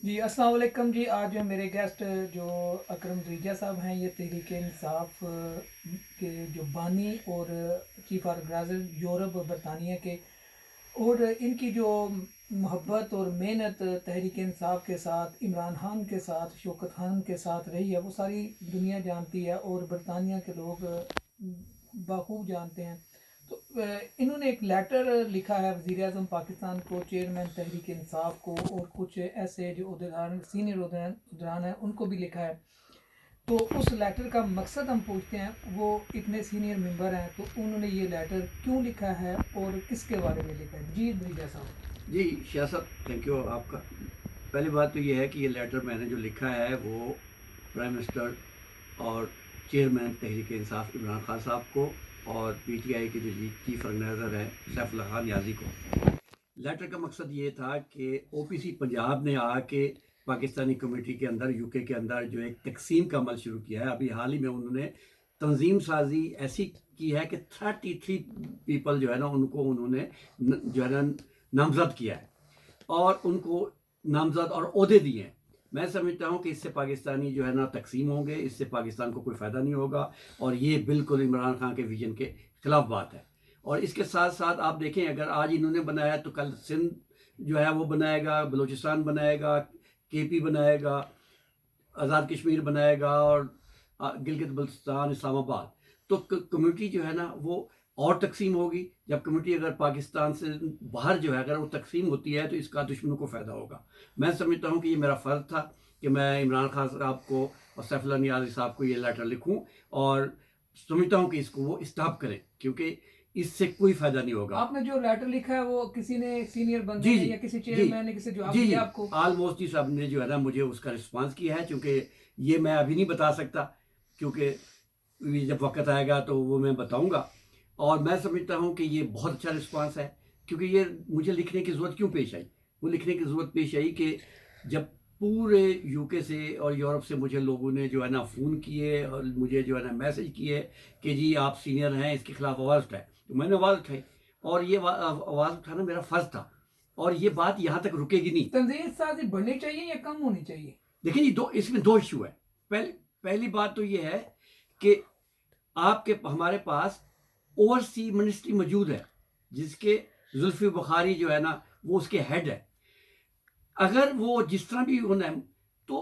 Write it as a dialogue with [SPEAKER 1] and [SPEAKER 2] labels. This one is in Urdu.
[SPEAKER 1] جی السلام علیکم جی. آج میرے گیسٹ جو اکرم دریجہ صاحب ہیں، یہ تحریک انصاف کے جو بانی اور چیف آرگنائزر یورپ برطانیہ کے، اور ان کی جو محبت اور محنت تحریک انصاف کے ساتھ، عمران خان کے ساتھ، شوکت خان کے ساتھ رہی ہے، وہ ساری دنیا جانتی ہے اور برطانیہ کے لوگ بخوب جانتے ہیں. تو انہوں نے ایک لیٹر لکھا ہے وزیر اعظم پاکستان کو، چیئرمین تحریک انصاف کو، اور کچھ ایسے جو عہدیدار سینئر عہدیدار ہیں ان کو بھی لکھا ہے. تو اس لیٹر کا مقصد ہم پوچھتے ہیں، وہ اتنے سینئر ممبر ہیں تو انہوں نے یہ لیٹر کیوں لکھا ہے اور کس کے بارے میں لکھا ہے. جی دریجہ صاحب.
[SPEAKER 2] جی شاہ صاحب، تھینک یو آپ کا. پہلی بات تو یہ ہے کہ یہ لیٹر میں نے جو لکھا ہے وہ پرائم منسٹر اور چیئرمین تحریک انصاف عمران خان صاحب کو، اور پی ٹی آئی کے جو چیف آرگنائزر ہیں سیف اللہ خان نیازی کو. لیٹر کا مقصد یہ تھا کہ او پی سی پنجاب نے آ کے پاکستانی کمیونٹی کے اندر، یو کے اندر جو ایک تقسیم کا عمل شروع کیا ہے. ابھی حال ہی میں انہوں نے تنظیم سازی ایسی کی ہے کہ 33 پیپل جو ہے نا ان کو انہوں نے جو ہے نا نامزد کیا ہے، اور ان کو نامزد اور عہدے دیے ہیں. میں سمجھتا ہوں کہ اس سے پاکستانی جو ہے نا تقسیم ہوں گے، اس سے پاکستان کو کوئی فائدہ نہیں ہوگا، اور یہ بالکل عمران خان کے ویژن کے خلاف بات ہے. اور اس کے ساتھ ساتھ آپ دیکھیں، اگر آج انہوں نے بنایا تو کل سندھ جو ہے وہ بنائے گا، بلوچستان بنائے گا، کے پی بنائے گا، آزاد کشمیر بنائے گا، اور گلگت بلتستان، اسلام آباد. تو کمیونٹی جو ہے نا وہ اور تقسیم ہوگی. جب کمیونٹی اگر پاکستان سے باہر جو ہے اگر وہ تقسیم ہوتی ہے تو اس کا دشمنوں کو فائدہ ہوگا. میں سمجھتا ہوں کہ یہ میرا فرض تھا کہ میں عمران خان صاحب کو اور سیف اللہ نیازی صاحب کو یہ لیٹر لکھوں، اور سمجھتا ہوں کہ اس کو وہ اسٹاپ کریں، کیونکہ اس سے کوئی فائدہ نہیں ہوگا.
[SPEAKER 1] آپ نے جو لیٹر لکھا ہے وہ کسی نے، سینئر بندے
[SPEAKER 2] جی
[SPEAKER 1] نے
[SPEAKER 2] جی
[SPEAKER 1] یا کسی
[SPEAKER 2] جی
[SPEAKER 1] چیئرمین نے کسی جواب
[SPEAKER 2] جی
[SPEAKER 1] دیا
[SPEAKER 2] جی
[SPEAKER 1] آپ کو؟
[SPEAKER 2] آلموسٹ جی صاحب نے جو ہے نا مجھے اس کا رسپانس کیا ہے، چونکہ یہ میں ابھی نہیں بتا سکتا، کیونکہ جب وقت آئے گا تو وہ میں بتاؤں گا. اور میں سمجھتا ہوں کہ یہ بہت اچھا رسپانس ہے، کیونکہ یہ مجھے لکھنے کی ضرورت کیوں پیش آئی. وہ لکھنے کی ضرورت پیش آئی کہ جب پورے یو کے سے اور یورپ سے مجھے لوگوں نے جو ہے نا فون کیے اور مجھے جو ہے نا میسج کیے کہ جی آپ سینئر ہیں، اس کے خلاف آواز اٹھائے، تو میں نے آواز اٹھائی، اور یہ آواز اٹھانا میرا فرض تھا، اور یہ بات یہاں تک رکے گی نہیں.
[SPEAKER 1] تنظیم سازی بڑھنی چاہیے یا کم ہونی چاہیے؟
[SPEAKER 2] دیکھیں جی، اس میں دو ایشو ہے. پہلی بات تو یہ ہے کہ آپ کے ہمارے پاس اوورسی منسٹری موجود ہے، جس کے زلفی بخاری جو ہے نا وہ اس کے ہیڈ ہے. اگر وہ جس طرح بھی ہونا ہے تو